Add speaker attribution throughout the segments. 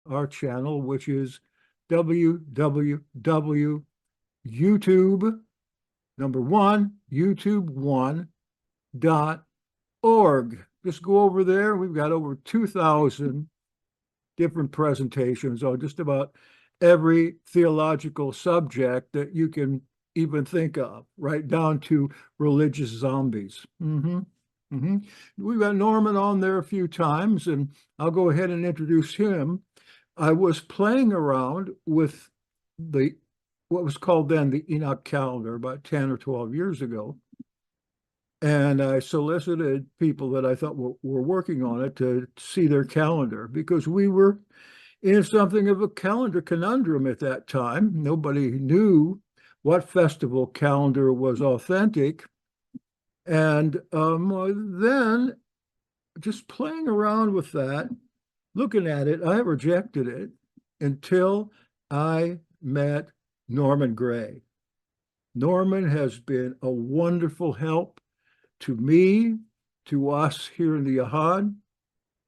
Speaker 1: our channel, which is www.youtube, youtube1.org. Just go over there. We've got over 2,000 different presentations on just about every theological subject that you can even think of, right down to religious zombies. We've got Norman on there a few times, and I'll go ahead and introduce him. I was playing around with what was called then the Enoch calendar about 10 or 12 years ago. And I solicited people that I thought were working on it to see their calendar, because we were in something of a calendar conundrum at that time. Nobody knew what festival calendar was authentic. And then just playing around with that, looking at it, I rejected it until I met Norman Gray. Norman has been a wonderful help to me, to us here in the Yahad,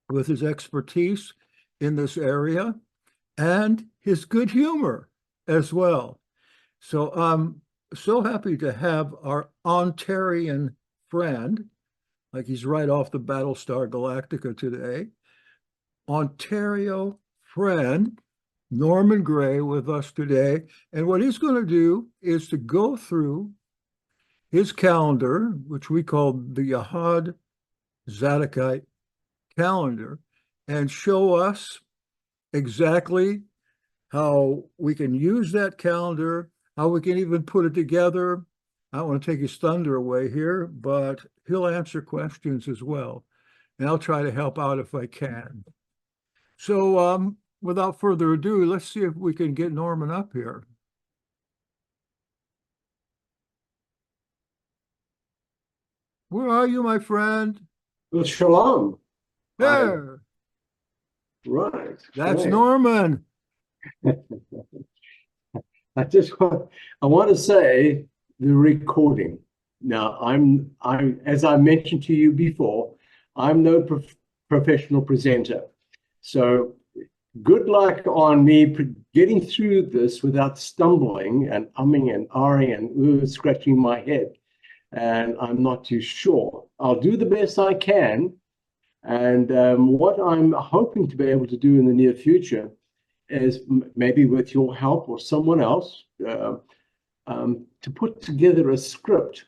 Speaker 1: with his expertise in this area and his good humor as well. So I'm so happy to have our Ontarian friend, like he's right off the Battlestar Galactica today, Ontario friend, Norman Gray, with us today. And what he's going to do is to go through his calendar, which we call the Yahad Zadokite calendar, and show us exactly how we can use that calendar, how we can even put it together. I don't want to take his thunder away here, but he'll answer questions as well. And I'll try to help out if I can. So without further ado, let's see if we can get Norman up here. Where are you, my friend?
Speaker 2: Well, shalom.
Speaker 1: There.
Speaker 2: Right.
Speaker 1: That's great. Norman.
Speaker 2: I want to say the recording. Now, I'm as I mentioned to you before, I'm no professional presenter. So good luck on me getting through this without stumbling and umming and ahhing and scratching my head. And I'm not too sure. I'll do the best I can. And what I'm hoping to be able to do in the near future is maybe with your help or someone else to put together a script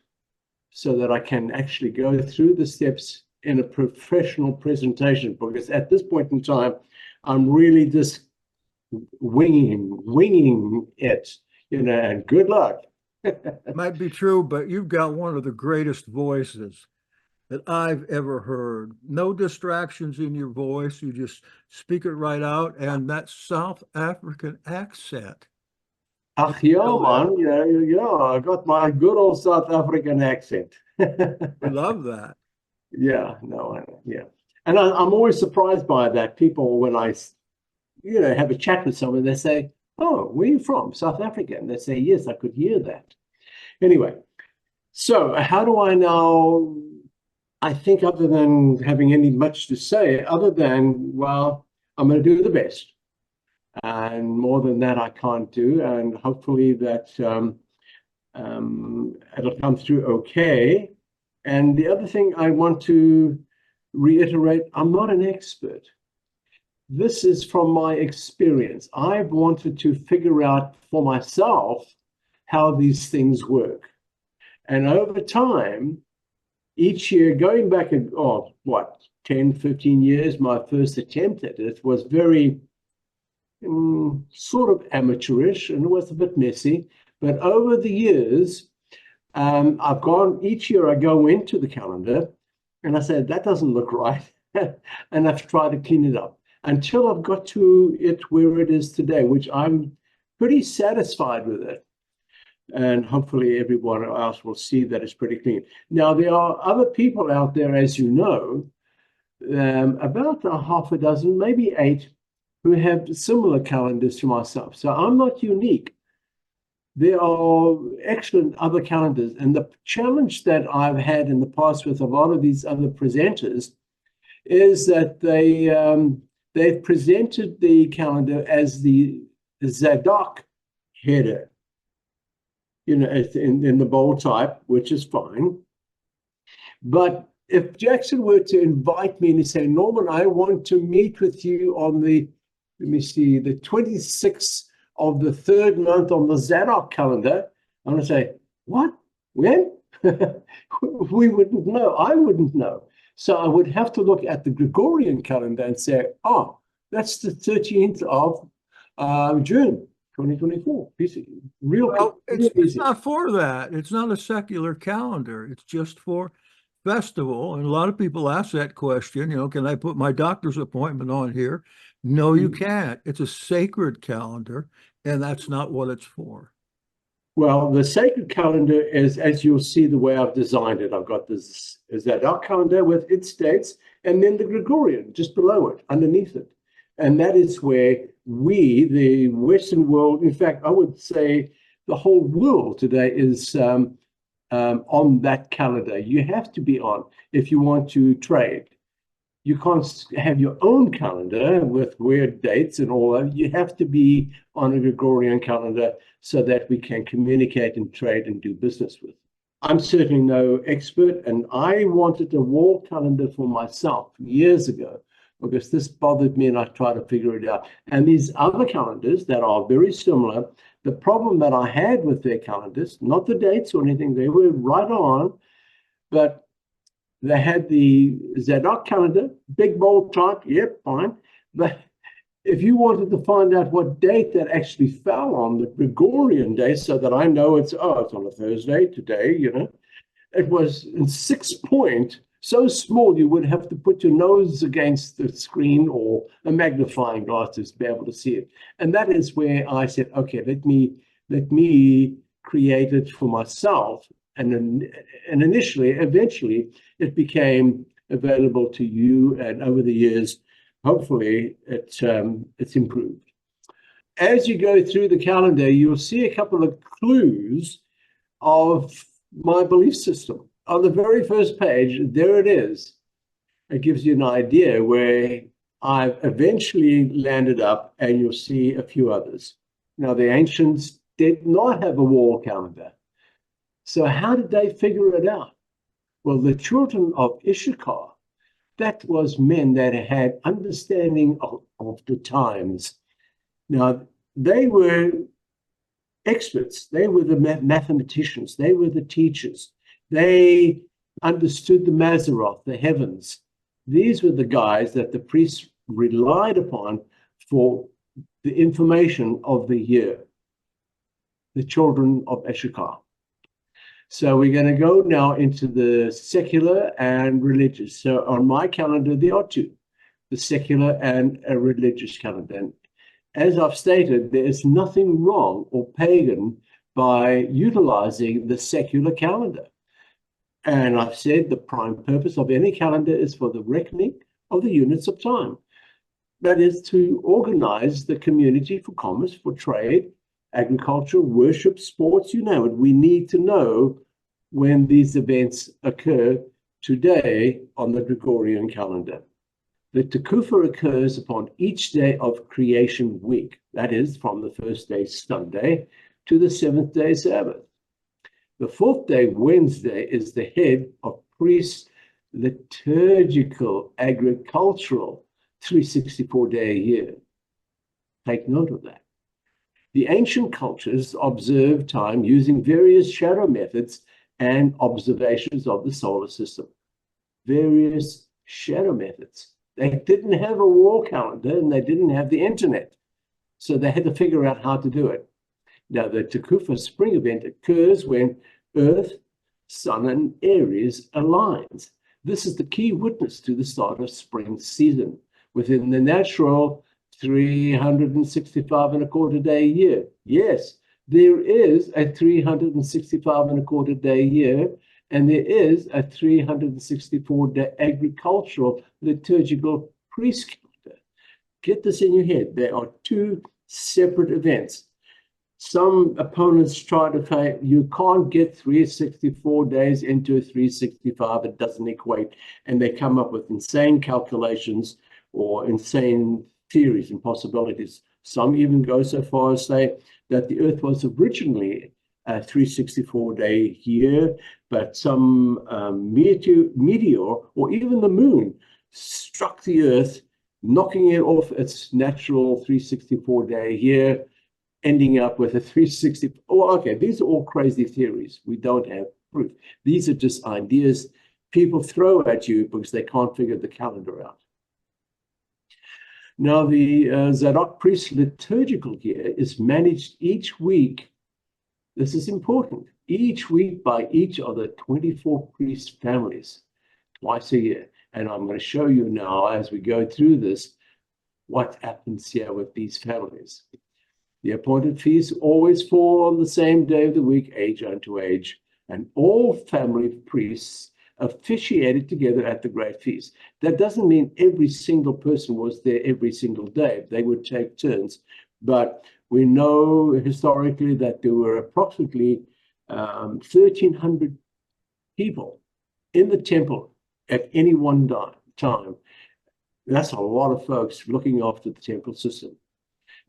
Speaker 2: so that I can actually go through the steps in a professional presentation, because at this point in time, I'm really just winging it, and good luck.
Speaker 1: It might be true, but you've got one of the greatest voices that I've ever heard. No distractions in your voice. You just speak it right out, and that South African accent.
Speaker 2: Ach, yeah, man. Yeah, I got my good old South African accent.
Speaker 1: We love that.
Speaker 2: Yeah, yeah. And I'm always surprised by that. People, when I, have a chat with someone, they say, "Oh, where are you from? South Africa?" And they say, "Yes, I could hear that." Anyway, so how do I now? I think other than having any much to say, other than, well, I'm going to do the best. And more than that, I can't do. And hopefully that it'll come through okay. And the other thing I want to reiterate, I'm not an expert. This is from my experience. I've wanted to figure out for myself how these things work. And over time, each year, going back, 10, 15 years, my first attempt at it was very sort of amateurish, and it was a bit messy. But over the years, each year I go into the calendar and I said, that doesn't look right. And I've tried to clean it up until I've got to it where it is today, which I'm pretty satisfied with it. And hopefully everyone else will see that it's pretty clean. Now, there are other people out there, as you know, about a half a dozen, maybe 8, who have similar calendars to myself. So I'm not unique. There are excellent other calendars. And the challenge that I've had in the past with a lot of these other presenters is that they they've presented the calendar as the Zadok header, you know, in the bold type, which is fine. But if Jackson were to invite me and he say, Norman, I want to meet with you on the, let me see, the 26th of the third month on the Zadok calendar, I'm going to say, what? When? We wouldn't know. I wouldn't know. So I would have to look at the Gregorian calendar and say, oh, that's the 13th of June, 2024.
Speaker 1: Well, it's not for that. It's not a secular calendar. It's just for festival. And a lot of people ask that question, you know, can I put my doctor's appointment on here? No, you can't. It's a sacred calendar, and that's not what it's for.
Speaker 2: Well, the sacred calendar is, as you'll see the way I've designed it, I've got this Zadok calendar with its dates, and then the Gregorian just below it, underneath it. And that is where we, the Western world, in fact, I would say the whole world today is on that calendar. You have to be on if you want to trade. You can't have your own calendar with weird dates and all that. You have to be on a Gregorian calendar so that we can communicate and trade and do business with. I'm certainly no expert, and I wanted a wall calendar for myself years ago because this bothered me and I tried to figure it out. And these other calendars that are very similar, the problem that I had with their calendars, not the dates or anything, they were right on, but they had the Zadok calendar, big bold type, yep, fine. But if you wanted to find out what date that actually fell on, the Gregorian day, so that I know it's on a Thursday today, you know, it was in 6 point, so small you would have to put your nose against the screen or a magnifying glass to be able to see it. And that is where I said, okay, let me create it for myself. And eventually, it became available to you. And over the years, hopefully, it's improved. As you go through the calendar, you'll see a couple of clues of my belief system. On the very first page, there it is. It gives you an idea where I've eventually landed up, and you'll see a few others. Now, the ancients did not have a wall calendar. So how did they figure it out? Well, the children of Issachar, that was men that had understanding of the times. Now, they were experts. They were the mathematicians. They were the teachers. They understood the Mazzaroth, the heavens. These were the guys that the priests relied upon for the information of the year, the children of Issachar. So we're going to go now into the secular and religious. So on my calendar, there are two, the secular and a religious calendar. And as I've stated, there is nothing wrong or pagan by utilizing the secular calendar. And I've said the prime purpose of any calendar is for the reckoning of the units of time. That is to organize the community for commerce, for trade, agriculture, worship, sports, you know it. We need to know when these events occur today on the Gregorian calendar. The Tekufa occurs upon each day of creation week. That is from the first day, Sunday, to the seventh day, Sabbath. The fourth day, Wednesday, is the head of priests' liturgical, agricultural, 364-day a year. Take note of that. The ancient cultures observed time using various shadow methods and observations of the solar system. Various shadow methods. They didn't have a wall calendar and they didn't have the internet. So they had to figure out how to do it. Now, the Tekufa spring event occurs when Earth, Sun, and Aries aligns. This is the key witness to the start of spring season within the natural 365 and a quarter day year. Yes, there is a 365 and a quarter day year, and there is a 364-day agricultural liturgical priest calendar. Get this in your head. There are two separate events. Some opponents try to say you can't get 364 days into 365. It doesn't equate. And they come up with insane calculations or insane theories and possibilities. Some even go so far as say that the Earth was originally a 364-day year, but some meteor or even the moon struck the Earth, knocking it off its natural 364-day year, ending up with a 360. Oh, okay, these are all crazy theories. We don't have proof. These are just ideas people throw at you because they can't figure the calendar out. Now, the Zadok priest liturgical year is managed each week. This is important. Each week by each of the 24 priest families, twice a year. And I'm going to show you now as we go through this, what happens here with these families. The appointed feasts always fall on the same day of the week, age unto age, and all family priests officiated together at the great feast. That doesn't mean every single person was there every single day. They would take turns. But we know historically that there were approximately 1,300 people in the temple at any one time. That's a lot of folks looking after the temple system.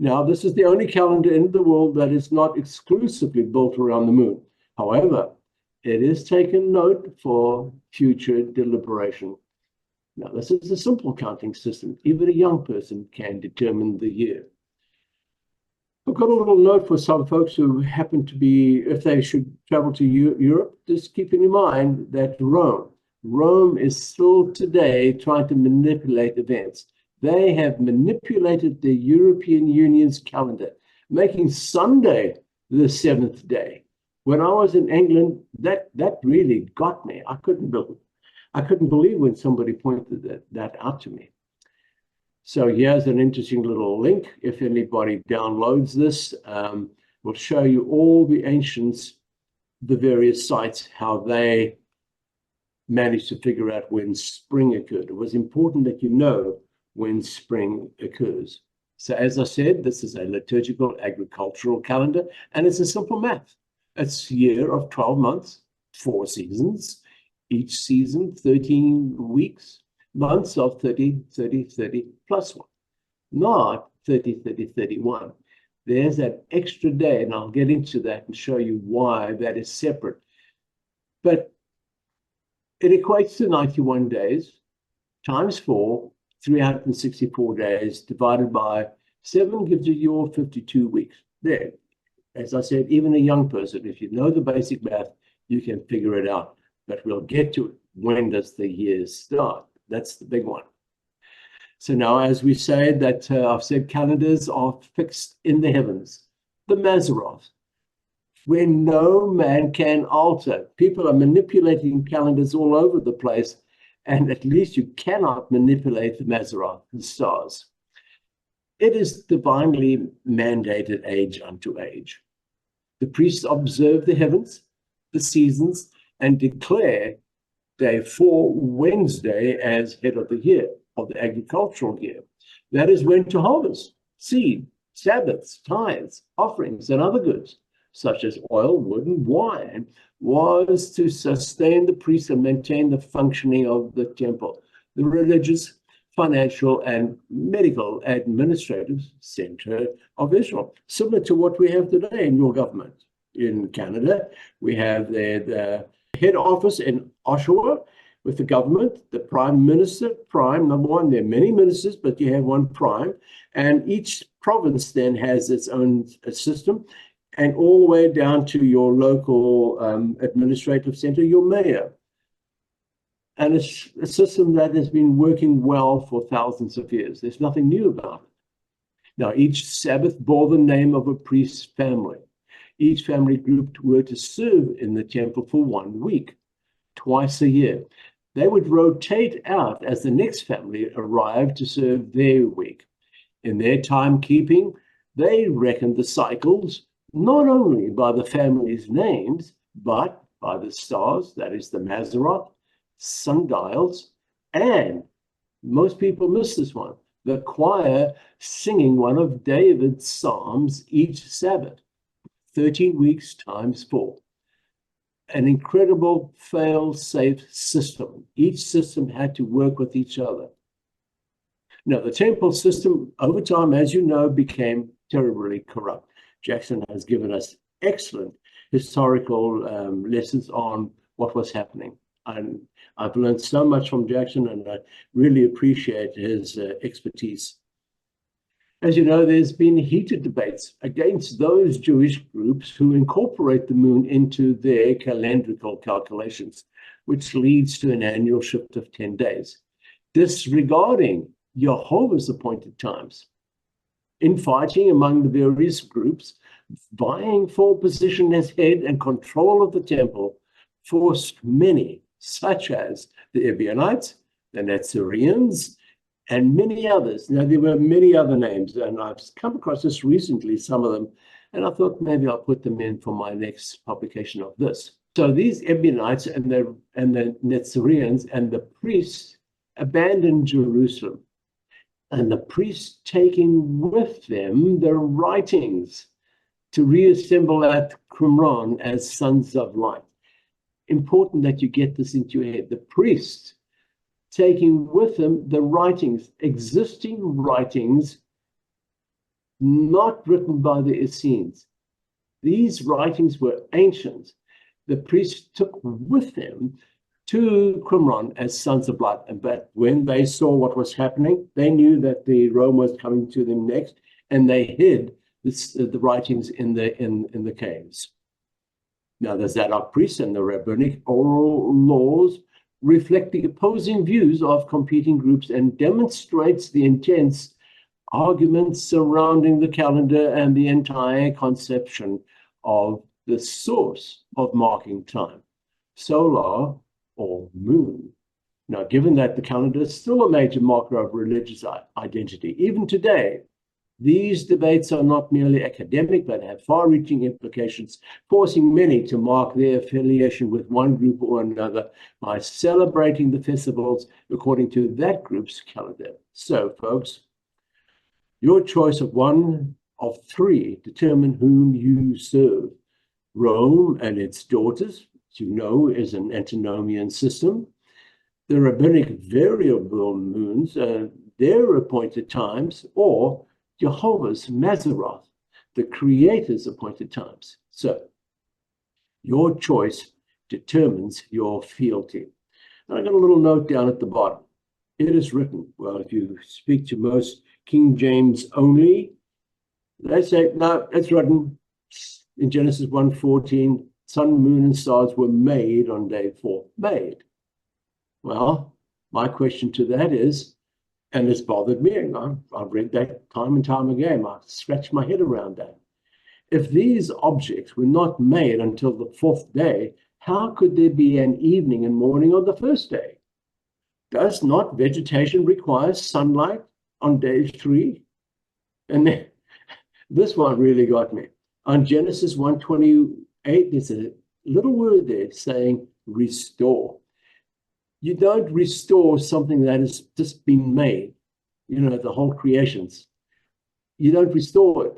Speaker 2: Now, this is the only calendar in the world that is not exclusively built around the moon. However, it is taken note for future deliberation. Now, this is a simple counting system. Even a young person can determine the year. I've got a little note for some folks who happen to be, if they should travel to Europe, just keep in mind that Rome is still today trying to manipulate events. They have manipulated the European Union's calendar, making Sunday the 7th day. When I was in England, that really got me. I couldn't believe when somebody pointed that out to me. So here's an interesting little link. If anybody downloads this, we'll show you all the ancients, the various sites, how they managed to figure out when spring occurred. It was important that you know when spring occurs. So as I said, this is a liturgical agricultural calendar, and it's a simple math. It's a year of 12 months, 4 seasons, each season 13 weeks, months of 30, 30, 30 plus 1, not 30, 30, 31. There's that extra day, and I'll get into that and show you why that is separate. But it equates to 91 days times 4, 364 days divided by 7 gives you your 52 weeks. There, as I said, even a young person, if you know the basic math, you can figure it out. But we'll get to it. When does the year start? That's the big one. So now, as we say that I've said calendars are fixed in the heavens, the Mazzaroth, where no man can alter. People are manipulating calendars all over the place, and at least you cannot manipulate the Mazzaroth, the stars. It is divinely mandated age unto age. The priests observe the heavens, the seasons, and declare day 4, Wednesday, as head of the year, of the agricultural year. That is when to harvest, seed, Sabbaths, tithes, offerings, and other goods, such as oil, wood, and wine, was to sustain the priests and maintain the functioning of the temple, the religious, financial, and medical administrative center of Israel, similar to what we have today in your government. In Canada, we have the head office in Oshawa with the government, the prime minister, number one. There are many ministers, but you have one prime, and each province then has its own system, and all the way down to your local administrative center, your mayor. And it's a system that has been working well for thousands of years. There's nothing new about it. Now, each Sabbath bore the name of a priest's family. Each family group were to serve in the temple for 1 week, twice a year. They would rotate out as the next family arrived to serve their week. In their timekeeping, they reckoned the cycles not only by the family's names, but by the stars, that is the Mazzaroth, sundials, and most people miss this one, the choir singing one of David's psalms each Sabbath, 13 weeks times 4. An incredible fail-safe system. Each system had to work with each other. Now, the temple system over time, as you know, became terribly corrupt. Jackson has given us excellent historical lessons on what was happening. And I've learned so much from Jackson, and I really appreciate his expertise. As you know, there's been heated debates against those Jewish groups who incorporate the moon into their calendrical calculations, which leads to an annual shift of 10 days, disregarding Jehovah's appointed times. Infighting among the various groups, vying for position as head and control of the temple, forced many, such as the Ebionites, the Nazareans, and many others. Now, there were many other names, and I've come across this recently, some of them, and I thought maybe I'll put them in for my next publication of this. So these Ebionites and the Nazareans and the priests abandoned Jerusalem, and the priests taking with them the writings to reassemble at Qumran as sons of light. Important that you get this into your head. The priests taking with them the writings, existing writings, not written by the Essenes. These writings were ancient. The priests took with them to Qumran as sons of light. But when they saw what was happening, they knew that the Rome was coming to them next, and they hid the writings in the caves. Now, the Zadok priests and the rabbinic oral laws reflect the opposing views of competing groups and demonstrates the intense arguments surrounding the calendar and the entire conception of the source of marking time, solar or moon. Now, given that the calendar is still a major marker of religious identity, even today, these debates are not merely academic, but have far-reaching implications, forcing many to mark their affiliation with one group or another by celebrating the festivals according to that group's calendar. So, folks, your choice of one of three determine whom you serve. Rome and its daughters, as you know, is an antinomian system. The rabbinic variable moons, their appointed times, or Jehovah's Mazaroth, the Creator's appointed times. So, your choice determines your fealty. And I got a little note down at the bottom. It is written. Well, if you speak to most King James only, they say, no, it's written in Genesis 1:14, sun, moon, and stars were made on day 4. Made. Well, my question to that is, and it's bothered me, and I've read that time and time again. I scratched my head around that. If these objects were not made until the 4th day, how could there be an evening and morning on the 1st day? Does not vegetation require sunlight on day 3? And then, this one really got me. On Genesis 1:28, there's a little word there saying restore. You don't restore something that has just been made, you know, the whole creations. You don't restore it.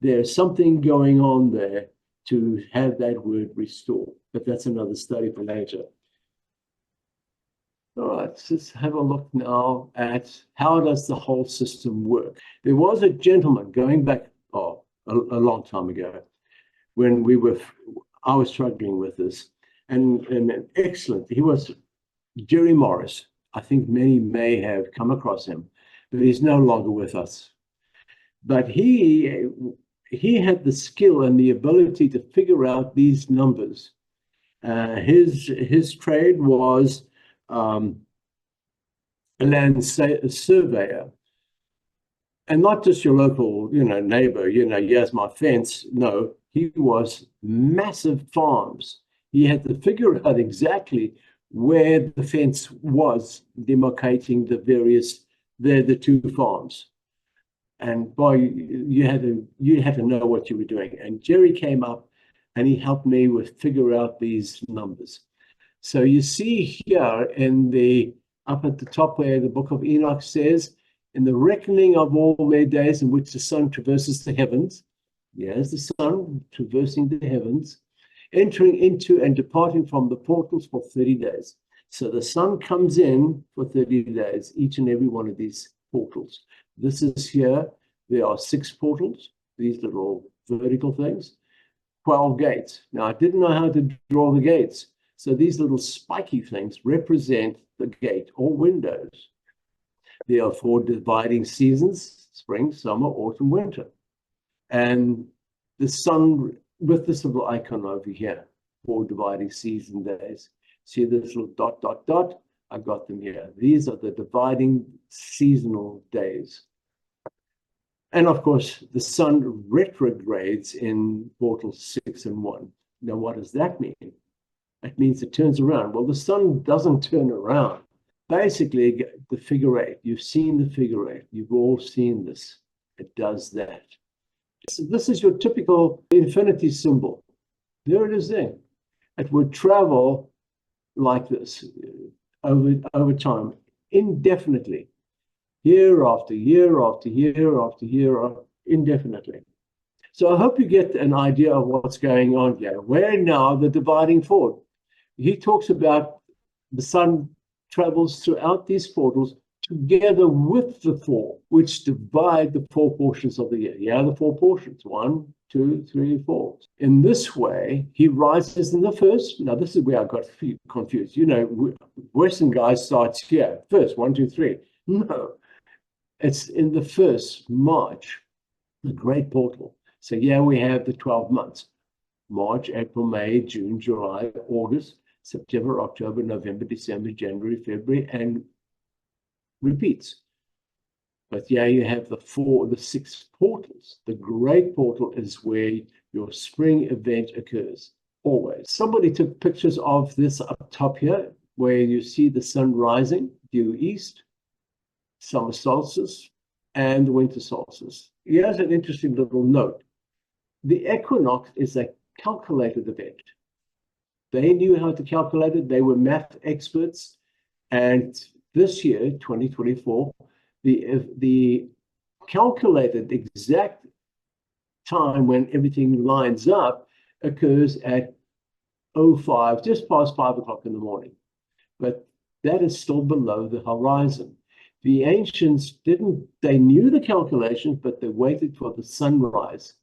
Speaker 2: There's something going on there to have that word restore. But that's another study for later. All right, let's have a look now at how does the whole system work. There was a gentleman going back a long time ago when I was struggling with this, and excellent. He was Jerry Morris. I think many may have come across him, but he's no longer with us. But he had the skill and the ability to figure out these numbers. His trade was a land surveyor, and not just your local, neighbor. Here's my fence. No, he was massive farms. He had to figure out exactly where the fence was demarcating the two farms. And boy, you had to know what you were doing. And Jerry came up and he helped me with figure out these numbers. So you see here up at the top where the book of Enoch says, in the reckoning of all their days in which the sun traverses the heavens, here's the sun traversing the heavens, entering into and departing from the portals for 30 days. So the sun comes in for 30 days, each and every one of these portals. This is here. There are 6 portals, these little vertical things, 12 gates. Now, I didn't know how to draw the gates. So these little spiky things represent the gate or windows. There are 4 dividing seasons: spring, summer, autumn, winter. And the sun with this little icon over here, 4 dividing season days. See this little dot, dot, dot? I got them here. These are the dividing seasonal days. And of course, the sun retrogrades in portal 6 and 1. Now, what does that mean? It means it turns around. Well, the sun doesn't turn around. Basically, the figure 8, you've seen the figure 8. You've all seen this. It does that. So this is your typical infinity symbol. There it is there. It would travel like this over time, indefinitely, year after year after year after year, indefinitely. So I hope you get an idea of what's going on here. We're now the dividing forward. He talks about the sun travels throughout these portals together with the 4, which divide the 4 portions of the year. Yeah, the 4 portions, 1, 2, 3, 4. In this way, he rises in the first. Now, this is where I got confused. You know, Western guys starts here, first, 1, 2, 3. No, it's in the first, March, the great portal. So yeah, we have the 12 months: March, April, May, June, July, August, September, October, November, December, January, February, and repeats. But yeah, you have the 6 portals. The great portal is where your spring event occurs, always. Somebody took pictures of this up top here, where you see the sun rising due east, summer solstice, and the winter solstice. Here's an interesting little note. The equinox is a calculated event. They knew how to calculate it. They were math experts. And this year, 2024, the calculated exact time when everything lines up occurs at 05, just past 5 o'clock in the morning. But that is still below the horizon. The ancients they knew the calculations, but they waited for the sunrise.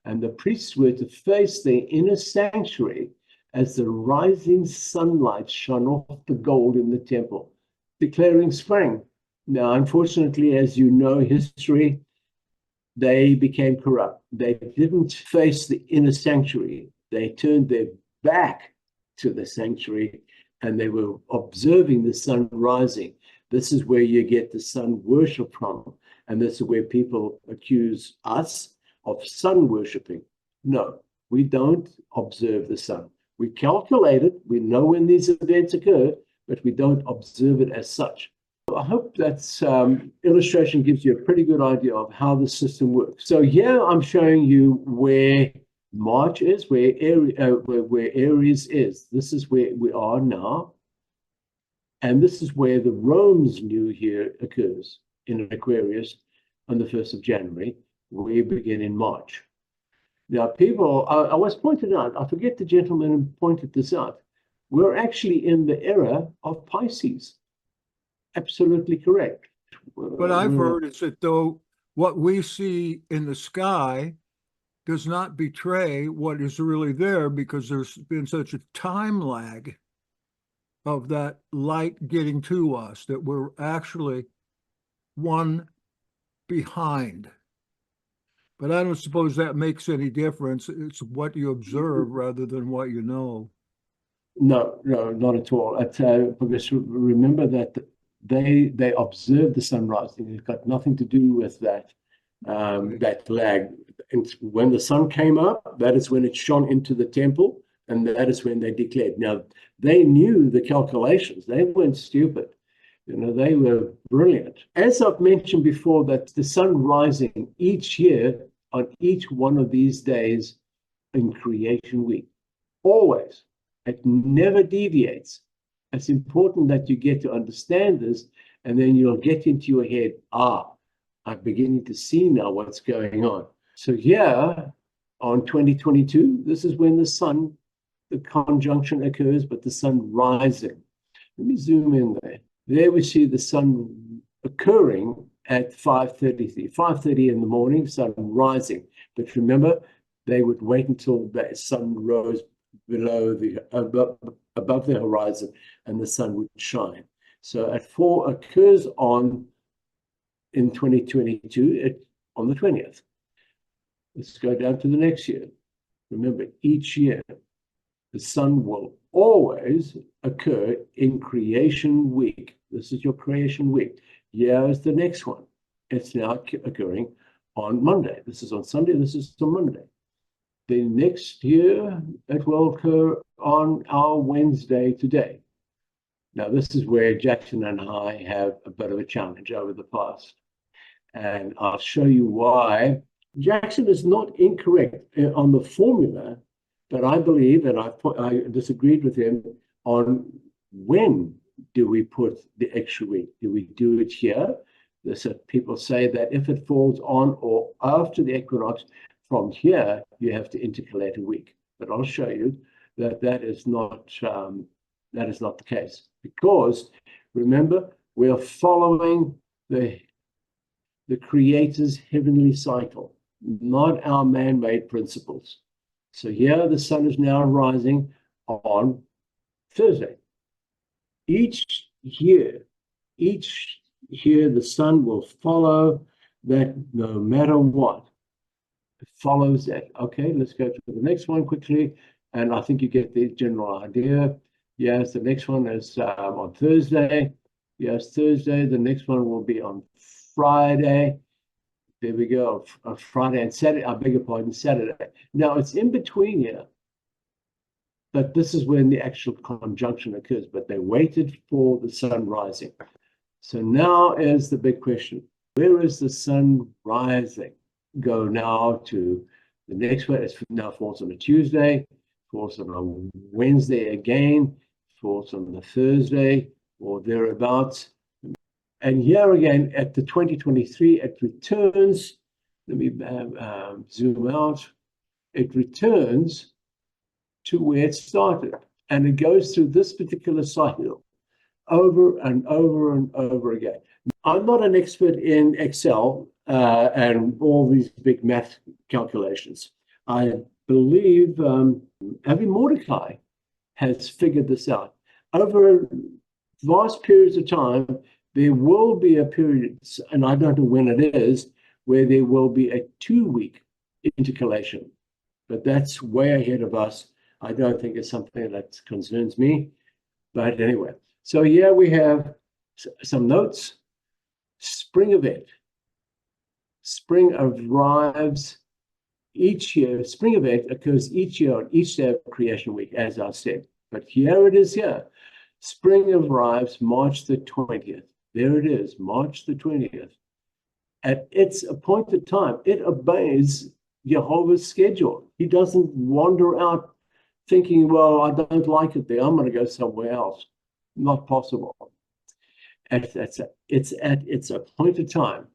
Speaker 2: And the priests were to face their inner sanctuary as the rising sunlight shone off the gold in the temple, declaring spring. Now, unfortunately, as you know, history, they became corrupt. They didn't face the inner sanctuary. They turned their back to the sanctuary, and they were observing the sun rising. This is where you get the sun worship from. And this is where people accuse us of sun worshiping. No, we don't observe the sun. We calculate it. We know when these events occur, but we don't observe it as such. I hope that illustration gives you a pretty good idea of how the system works. So here I'm showing you where March is, where Aries is. This is where we are now. And this is where the Rome's New Year occurs in Aquarius on the 1st of January. We begin in March. Now, people, I was pointed out, I forget the gentleman who pointed this out, we're actually in the era of Pisces. Absolutely correct.
Speaker 1: What I've heard is that though what we see in the sky does not betray what is really there, because there's been such a time lag of that light getting to us that we're actually one behind. But I don't suppose that makes any difference. It's what you observe rather than what you know.
Speaker 2: No, not at all. Because remember that they observed the sun rising. It's got nothing to do with that that lag. And when the sun came up, that is when it shone into the temple, and that is when they declared. Now, they knew the calculations. They weren't stupid. You know, they were brilliant. As I've mentioned before, that the sun rising each year on each one of these days in creation week, always. It never deviates. It's important that you get to understand this, and then you'll get into your head, I'm beginning to see now what's going on. So here on 2022, this is when the conjunction occurs, but the sun rising. Let me zoom in there. There we see the sun occurring at 5:33. 5:30 in the morning, sun rising. But remember, they would wait until the sun rose above the horizon and the sun would shine. So at 4 occurs in 2022 on the 20th. Let's go down to the next year. Remember, each year, the sun will always occur in creation week. This is your creation week. Here is the next one. It's now occurring on Monday. This is on Sunday. This is on Monday. The next year, it will occur on our Wednesday today. Now, this is where Jackson and I have a bit of a challenge over the past. And I'll show you why. Jackson is not incorrect on the formula, but I believe, and I disagreed with him on when do we put the extra week? Do we do it here? So people say that if it falls on or after the equinox, from here, you have to intercalate a week. But I'll show you that that is not the case. Because, remember, we are following the Creator's heavenly cycle, not our man-made principles. So here the sun is now rising on Thursday. Each year, the sun will follow that no matter what. It follows that. Okay, let's go to the next one quickly. And I think you get the general idea. Yes, the next one is on Thursday. Yes, Thursday. The next one will be on Friday. There we go. Friday and Saturday. I beg your pardon, Saturday. Now it's in between here, but this is when the actual conjunction occurs. But they waited for the sun rising. So now is the big question: where is the sun rising? Go now to the next one. It now falls on a Tuesday, falls on a Wednesday again, falls on the Thursday or thereabouts. And here again, at the 2023, it returns. Let me zoom out. It returns to where it started. And it goes through this particular cycle over and over and over again. I'm not an expert in Excel and all these big math calculations. I believe Avi Mordecai has figured this out. Over vast periods of time, there will be a period, and I don't know when it is, where there will be a 2-week intercalation. But that's way ahead of us. I don't think it's something that concerns me. But anyway, so here we have some notes. Spring event. Spring arrives each year. Spring event occurs each year on each day of creation week, as I said. But here it is here. Spring arrives March the 20th. There it is, March the 20th. At its appointed time, it obeys Jehovah's schedule. He doesn't wander out thinking, well, I don't like it there, I'm going to go somewhere else. Not possible. It's at its appointed time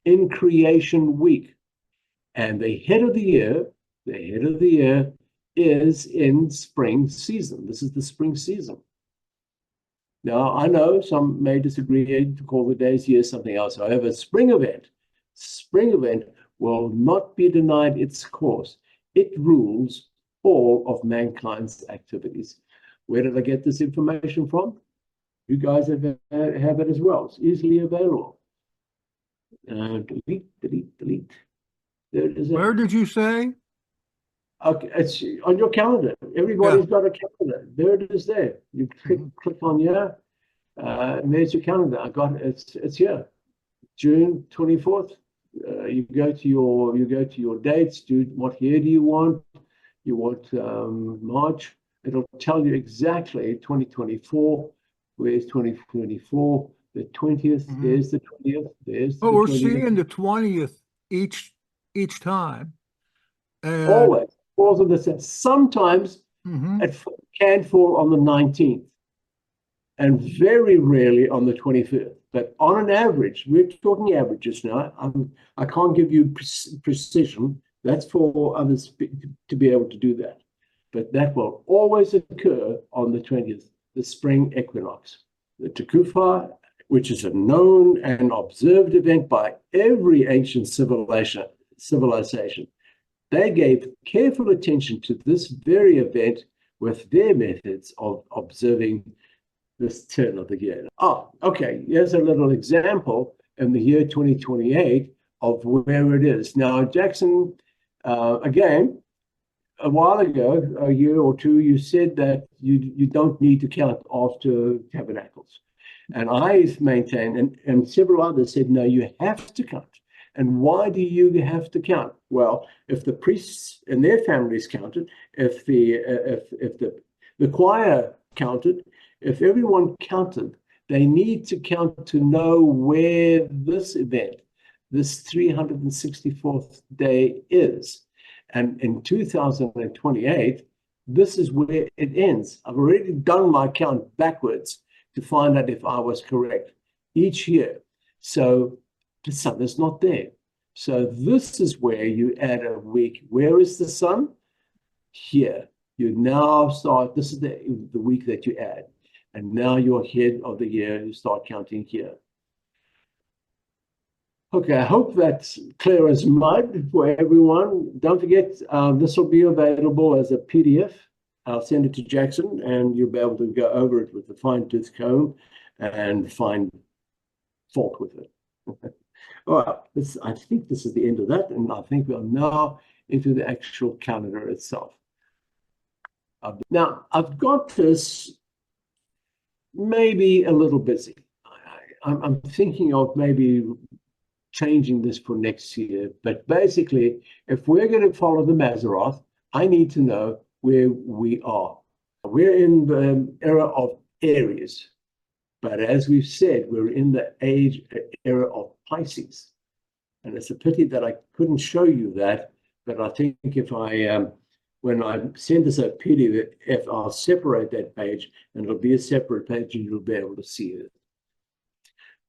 Speaker 2: in creation week. And the head of the year is in spring season. This is the spring season. Now, I know some may disagree to call the days year something else. However, spring event will not be denied its course. It rules all of mankind's activities. Where did I get this information from? You guys have it as well. It's easily available. Delete. There it is.
Speaker 1: Where did you say?
Speaker 2: Okay, it's on your calendar. Everybody's got a calendar. There it is. There. You click on here, and there's your calendar. I got it. It's here, June 24th. You go to your dates. What year do you want? You want March. It'll tell you exactly 2024. Where's 2024? The 20th. There's the 20th. There's.
Speaker 1: Oh, we're seeing the 20th each time. And
Speaker 2: always falls on the set. Sometimes it can fall on the 19th, and very rarely on the 25th. But on an average, we're talking averages now. I can't give you precision. That's for others to be able to do that. But that will always occur on the 20th, the spring equinox. The Tekufa which is a known and observed event by every ancient civilization. They gave careful attention to this very event with their methods of observing this turn of the year. Oh, okay, here's a little example in the year 2028 of where it is. Now, Jackson, again, a while ago, a year or two, you said that you don't need to count after Tabernacles. And I maintain, and several others said, no, you have to count. And why do you have to count? Well, if the priests and their families counted, if the choir counted, if everyone counted, they need to count to know where this event, this 364th day is. And in 2028, this is where it ends. I've already done my count backwards to find out if I was correct each year. So the sun is not there. So this is where you add a week. Where is the sun? Here. You now start, this is the week that you add. And now you're ahead of the year, you start counting here. Okay, I hope that's clear as mud for everyone. Don't forget, this will be available as a PDF. I'll send it to Jackson, and you'll be able to go over it with a fine-tooth comb and find fault with it. All right, I think this is the end of that, and I think we are now into the actual calendar itself. Now, I've got this maybe a little busy. I'm thinking of maybe changing this for next year, but basically, if we're going to follow the Mazzaroth, I need to know where we are. We're in the era of Aries, but as we've said, we're in the era of Pisces. And it's a pity that I couldn't show you that, but I think if I, when I send this a PDF, I'll separate that page, and it'll be a separate page, and you'll be able to see it.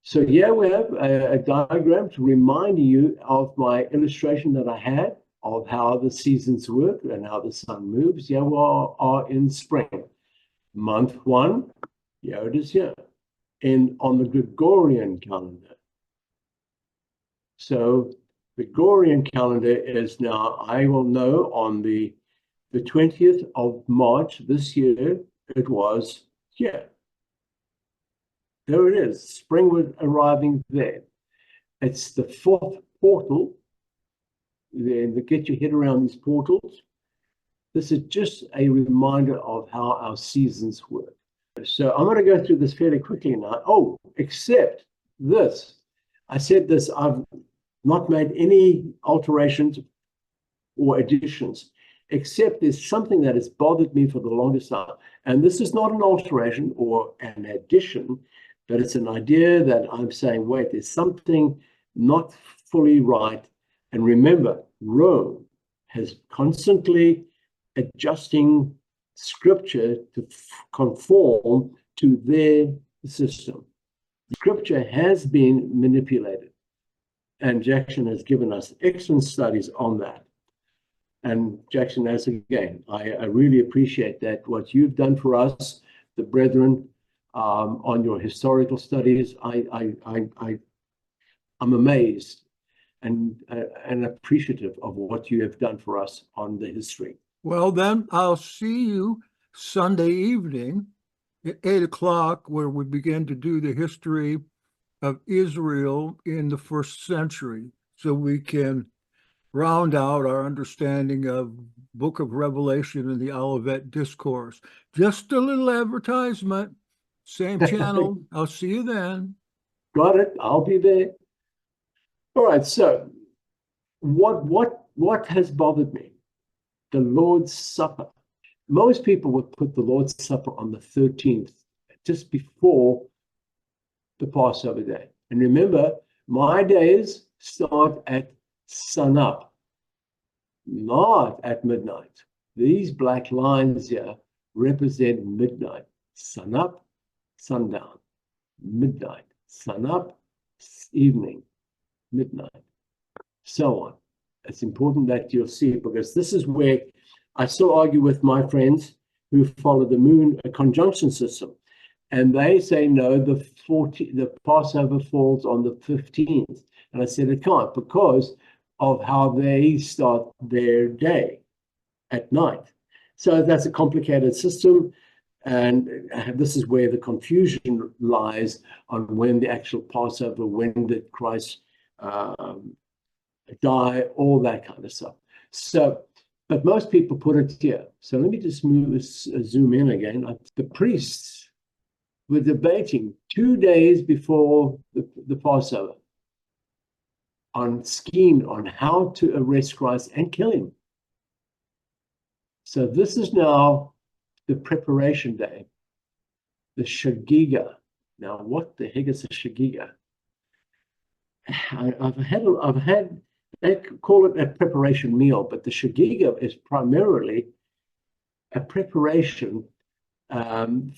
Speaker 2: So here we have a diagram to remind you of my illustration that I had of how the seasons work and how the sun moves. Here we are in spring. Month 1, here it is here, on the Gregorian calendar. So the Gregorian calendar is now, I will know on the 20th of March this year, it was here. There it is, spring was arriving there. It's the 4th portal. Then get your head around these portals. This is just a reminder of how our seasons work. So I'm going to go through this fairly quickly now. Oh, except this. I said this, I've not made any alterations or additions, except there's something that has bothered me for the longest time. And this is not an alteration or an addition, but it's an idea that I'm saying, wait, there's something not fully right. And remember, Rome has constantly adjusting scripture to conform to their system. Scripture has been manipulated, and Jackson has given us excellent studies on that. And Jackson, as again, I really appreciate that, what you've done for us, the brethren, on your historical studies. I'm amazed and appreciative of what you have done for us on the history.
Speaker 1: Well, then I'll see you Sunday evening at 8 o'clock, where we begin to do the history of Israel in the 1st century, so we can round out our understanding of Book of Revelation and the Olivet Discourse. Just a little advertisement, same channel. I'll see you then.
Speaker 2: Got it. I'll be there. All right. So what has bothered me? The Lord's Supper. Most people would put the Lord's Supper on the 13th, just before the Passover day. And remember, my days start at sunup, not at midnight. These black lines here represent midnight. Sunup, sundown, midnight, sunup, evening, midnight, so on. It's important that you'll see it, because this is where I still argue with my friends who follow the moon conjunction system. And they say, no, the Passover falls on the 15th. And I said, it can't, because of how they start their day at night. So that's a complicated system. And this is where the confusion lies on when the actual Passover, when did Christ die, all that kind of stuff. So, but most people put it here. So let me just zoom in again. The priests were debating 2 days before the Passover on scheme on how to arrest Christ and kill him. So this is now the preparation day, the Shagiga. Now, what the heck is a Shagiga? I've had, they call it a preparation meal, but the Shagiga is primarily a preparation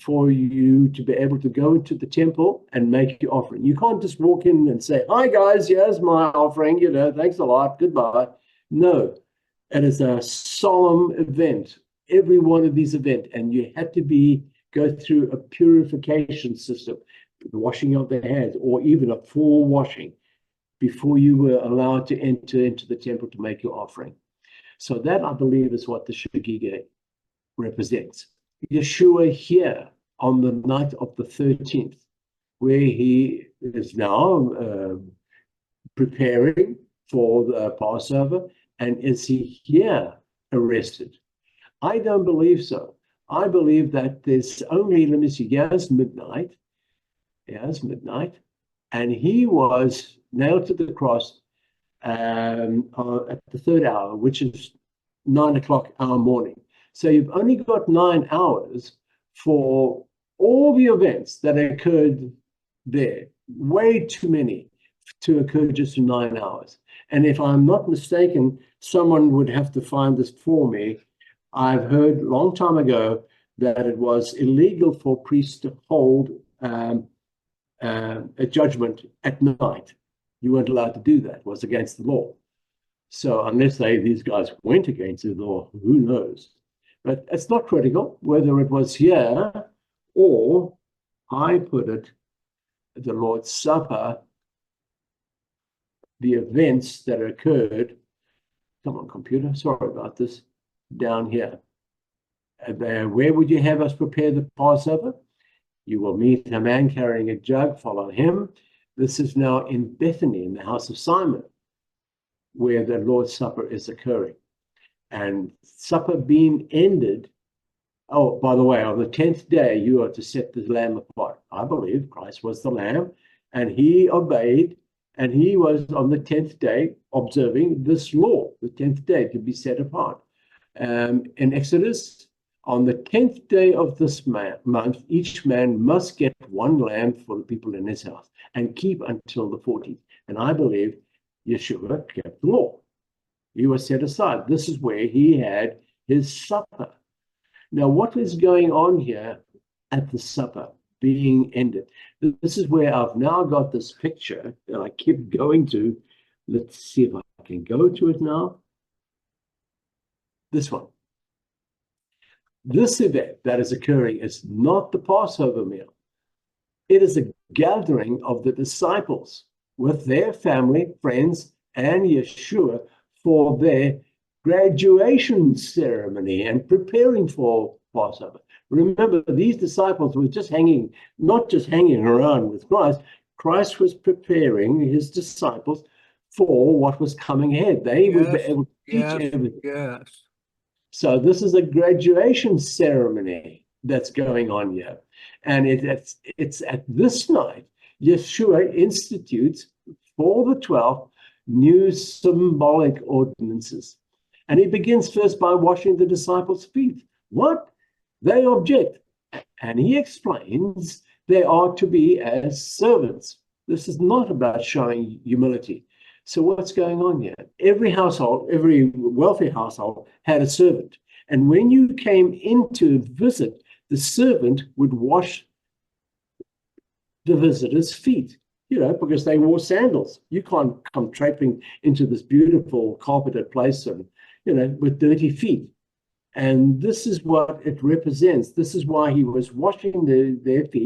Speaker 2: for you to be able to go into the temple and make your offering. You can't just walk in and say, hi guys, here's my offering, thanks a lot, goodbye. No, it is a solemn event, every one of these events, and you had to go through a purification system, the washing of the hands, or even a full washing before you were allowed to enter into the temple to make your offering. So that, I believe, is what the Shagiga represents. Yeshua here on the night of the 13th, where he is now preparing for the Passover, and is he here arrested? I don't believe so. I believe that there's only, let me see, here's midnight, and he was nailed to the cross at the third hour, which is 9 o'clock our morning. So you've only got 9 hours for all the events that occurred there. Way too many to occur just in 9 hours. And if I'm not mistaken, someone would have to find this for me. I've heard a long time ago that it was illegal for priests to hold a judgment at night. You weren't allowed to do that. It was against the law. So unless these guys went against the law, who knows? But it's not critical whether it was here or, I put it, the Lord's Supper, the events that occurred. Come on, computer, sorry about this, down here. Where would you have us prepare the Passover? You will meet a man carrying a jug, follow him. This is now in Bethany, in the house of Simon, where the Lord's Supper is occurring. And supper being ended, oh, by the way, on the 10th day, you are to set the lamb apart. I believe Christ was the lamb, and he obeyed, and he was on the 10th day observing this law, the 10th day to be set apart. In Exodus, on the 10th day of this month, each man must get one lamb for the people in his house and keep until the 14th. And I believe Yeshua kept the law. He was set aside. This is where he had his supper. Now, what is going on here at the supper being ended? This is where I've now got this picture that I keep going to. Let's see if I can go to it now. This one. This event that is occurring is not the Passover meal. It is a gathering of the disciples with their family, friends, and Yeshua for their graduation ceremony and preparing for Passover. Remember, these disciples were not just hanging around with Christ. Christ was preparing his disciples for what was coming ahead. They would be able to teach everything.
Speaker 1: Yes.
Speaker 2: So this is a graduation ceremony that's going on here. And it's at this night, Yeshua institutes for the 12 new symbolic ordinances. And he begins first by washing the disciples' feet. What? They object. And he explains they are to be as servants. This is not about showing humility. So what's going on here? Every household, every wealthy household had a servant. And when you came in to visit, the servant would wash the visitor's feet, because they wore sandals. You can't come traipsing into this beautiful carpeted place and, with dirty feet. And this is what it represents. This is why he was washing their feet